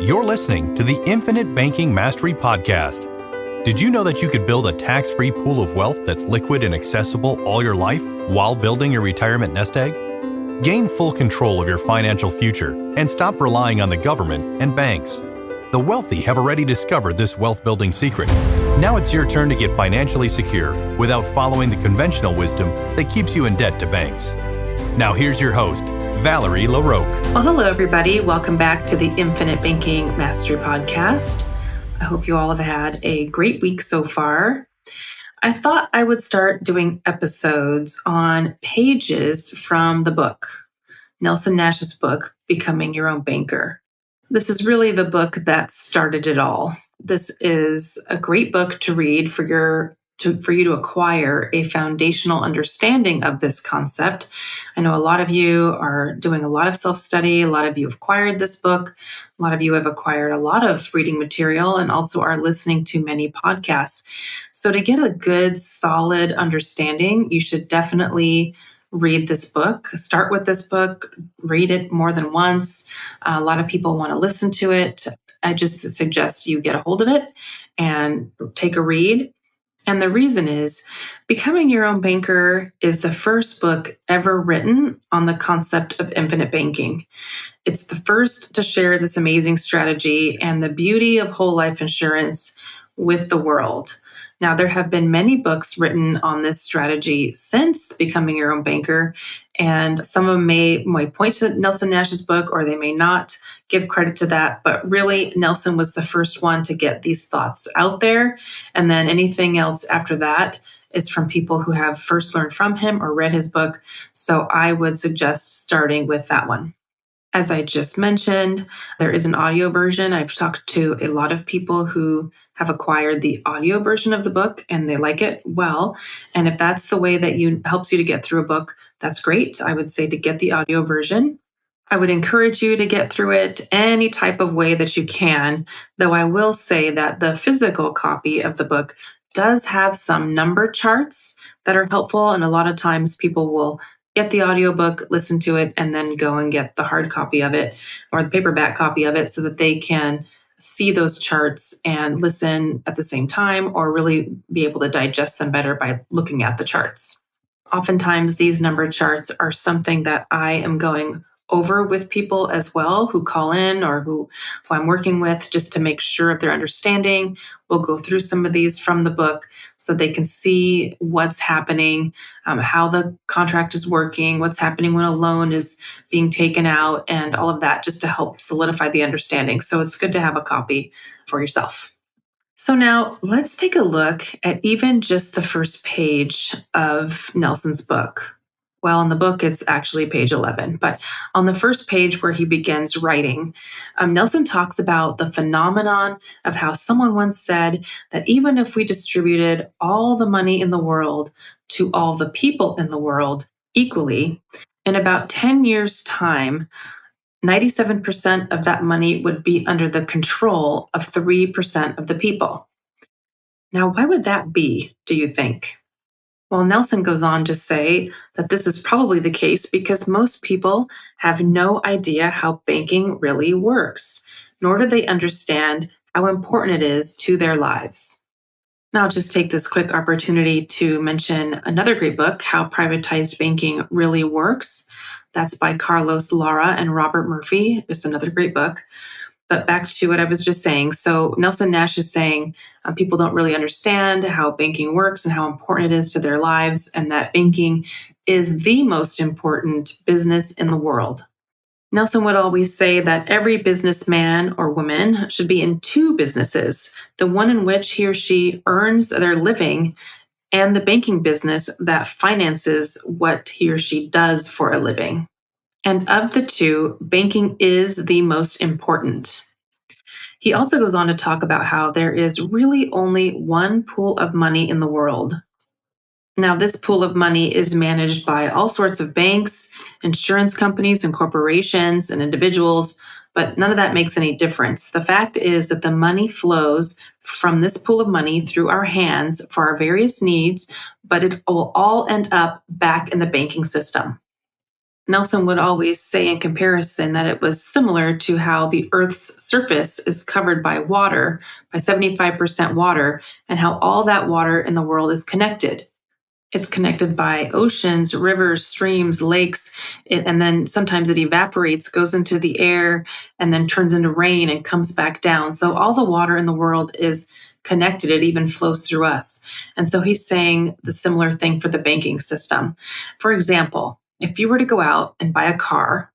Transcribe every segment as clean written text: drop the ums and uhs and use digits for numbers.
You're listening to the Infinite Banking Mastery Podcast. Did you know that you could build a tax-free pool of wealth that's liquid and accessible all your life while building your retirement nest egg? Gain full control of your financial future and stop relying on the government and banks. The wealthy have already discovered this wealth-building secret. Now it's your turn to get financially secure without following the conventional wisdom that keeps you in debt to banks. Now here's your host, Valerie LaRocque. Well, hello, everybody. Welcome back to the Infinite Banking Mastery Podcast. I hope you all have had a great week so far. I thought I would start doing episodes on pages from the book, Nelson Nash's book, Becoming Your Own Banker. This is really the book that started it all. This is a great book to read for you to acquire a foundational understanding of this concept. I know a lot of you are doing a lot of self-study. A lot of you have acquired this book. A lot of you have acquired a lot of reading material and also are listening to many podcasts. So to get a good, solid understanding, you should definitely read this book. Start with this book. Read it more than once. A lot of people want to listen to it. I just suggest you get a hold of it and take a read. And the reason is, Becoming Your Own Banker is the first book ever written on the concept of infinite banking. It's the first to share this amazing strategy and the beauty of whole life insurance with the world. Now, there have been many books written on this strategy since Becoming Your Own Banker, and some of them may point to Nelson Nash's book, or they may not give credit to that. But really, Nelson was the first one to get these thoughts out there. And then anything else after that is from people who have first learned from him or read his book. So I would suggest starting with that one. As I just mentioned, there is an audio version. I've talked to a lot of people who have acquired the audio version of the book and they like it well. And if that's the way that helps you to get through a book, that's great. I would say to get the audio version. I would encourage you to get through it any type of way that you can, though I will say that the physical copy of the book does have some number charts that are helpful. And a lot of times people will get the audiobook, listen to it, and then go and get the hard copy of it or the paperback copy of it so that they can see those charts and listen at the same time or really be able to digest them better by looking at the charts. Oftentimes, these number charts are something that I am going over with people as well who call in or who I'm working with just to make sure of their understanding. We'll go through some of these from the book so they can see what's happening, how the contract is working, what's happening when a loan is being taken out, and all of that just to help solidify the understanding. So it's good to have a copy for yourself. So now let's take a look at even just the first page of Nelson's book. Well, in the book, it's actually page 11, but on the first page where he begins writing, Nelson talks about the phenomenon of how someone once said that even if we distributed all the money in the world to all the people in the world equally, in about 10 years' time, 97% of that money would be under the control of 3% of the people. Now, why would that be, do you think? Well, Nelson goes on to say that this is probably the case because most people have no idea how banking really works, nor do they understand how important it is to their lives. Now, I'll just take this quick opportunity to mention another great book, How Privatized Banking Really Works. That's by Carlos Lara and Robert Murphy, just another great book. But back to what I was just saying. So Nelson Nash is saying people don't really understand how banking works and how important it is to their lives, and that banking is the most important business in the world. Nelson would always say that every businessman or woman should be in two businesses, the one in which he or she earns their living and the banking business that finances what he or she does for a living. And of the two, banking is the most important. He also goes on to talk about how there is really only one pool of money in the world. Now, this pool of money is managed by all sorts of banks, insurance companies, and corporations and individuals, but none of that makes any difference. The fact is that the money flows from this pool of money through our hands for our various needs, but it will all end up back in the banking system. Nelson would always say in comparison that it was similar to how the Earth's surface is covered by water, by 75% water, and how all that water in the world is connected. It's connected by oceans, rivers, streams, lakes, and then sometimes it evaporates, goes into the air, and then turns into rain and comes back down. So all the water in the world is connected. It even flows through us. And so he's saying the similar thing for the banking system. For example, if you were to go out and buy a car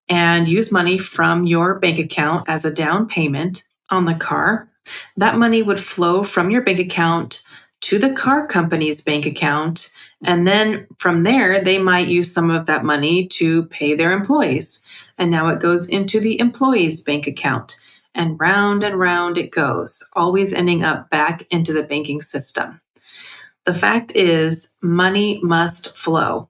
and use money from your bank account as a down payment on the car, that money would flow from your bank account to the car company's bank account. And then from there, they might use some of that money to pay their employees. And now it goes into the employee's bank account. And round it goes, always ending up back into the banking system. The fact is, money must flow.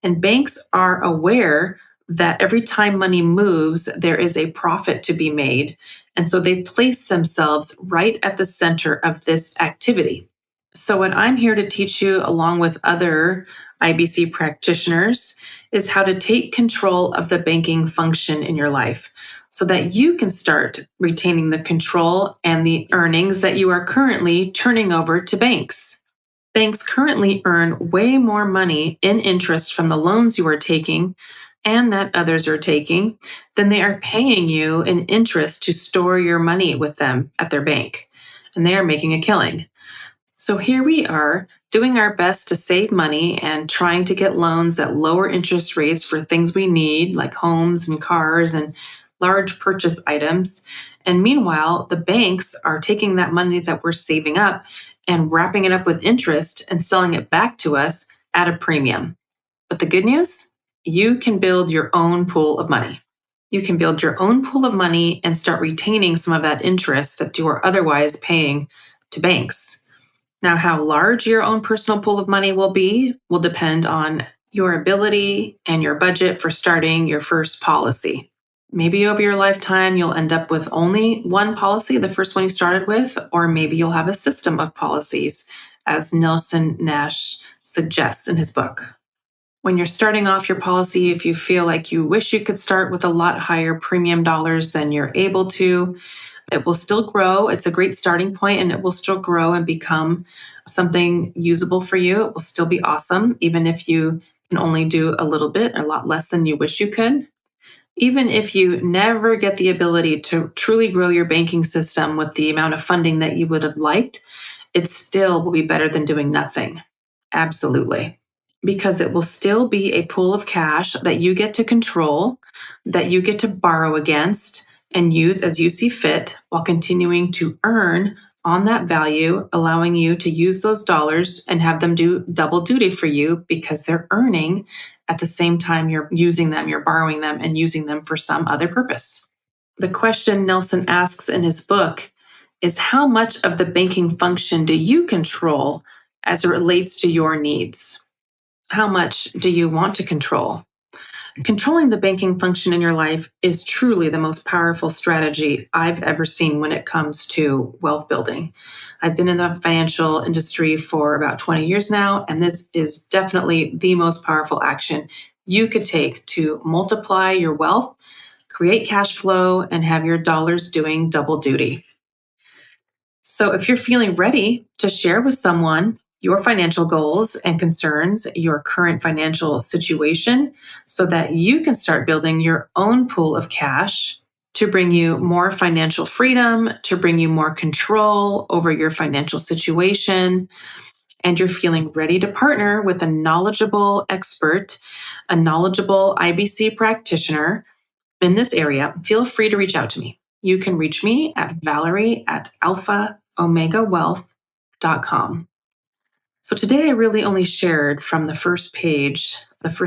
And banks are aware that every time money moves, there is a profit to be made. And so they place themselves right at the center of this activity. So, what I'm here to teach you, along with other IBC practitioners, is how to take control of the banking function in your life so that you can start retaining the control and the earnings that you are currently turning over to banks. Banks currently earn way more money in interest from the loans you are taking and that others are taking than they are paying you in interest to store your money with them at their bank. And they are making a killing. So here we are doing our best to save money and trying to get loans at lower interest rates for things we need, like homes and cars and large purchase items. And meanwhile, the banks are taking that money that we're saving up and wrapping it up with interest and selling it back to us at a premium. But the good news, you can build your own pool of money. You can build your own pool of money and start retaining some of that interest that you are otherwise paying to banks. Now, how large your own personal pool of money will be will depend on your ability and your budget for starting your first policy. Maybe over your lifetime, you'll end up with only one policy, the first one you started with, or maybe you'll have a system of policies, as Nelson Nash suggests in his book. When you're starting off your policy, if you feel like you wish you could start with a lot higher premium dollars than you're able to, it will still grow. It's a great starting point, and it will still grow and become something usable for you. It will still be awesome, even if you can only do a little bit, a lot less than you wish you could. Even if you never get the ability to truly grow your banking system with the amount of funding that you would have liked, it still will be better than doing nothing. Absolutely. Because it will still be a pool of cash that you get to control, that you get to borrow against and use as you see fit, while continuing to earn on that value, allowing you to use those dollars and have them do double duty for you because they're earning at the same time you're using them, you're borrowing them and using them for some other purpose. The question Nelson asks in his book is, how much of the banking function do you control as it relates to your needs? How much do you want to control? Controlling the banking function in your life is truly the most powerful strategy I've ever seen when it comes to wealth building. I've been in the financial industry for about 20 years now, and this is definitely the most powerful action you could take to multiply your wealth, create cash flow, and have your dollars doing double duty. So if you're feeling ready to share with someone your financial goals and concerns, your current financial situation, so that you can start building your own pool of cash to bring you more financial freedom, to bring you more control over your financial situation, and you're feeling ready to partner with a knowledgeable expert, a knowledgeable IBC practitioner in this area, feel free to reach out to me. You can reach me at Valerie@alphaomegawealth.com. So today I really only shared from the first page of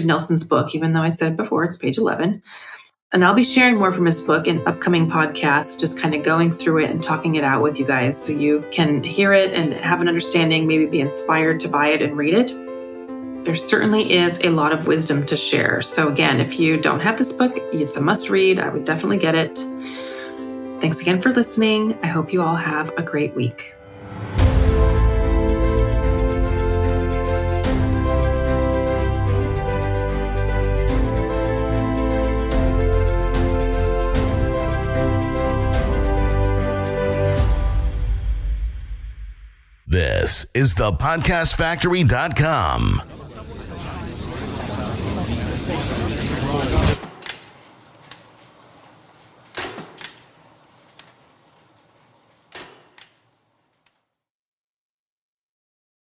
Nelson's book, even though I said before it's page 11. And I'll be sharing more from his book in upcoming podcasts, just kind of going through it and talking it out with you guys so you can hear it and have an understanding, maybe be inspired to buy it and read it. There certainly is a lot of wisdom to share. So again, if you don't have this book, it's a must read. I would definitely get it. Thanks again for listening. I hope you all have a great week. This is the podcastfactory.com.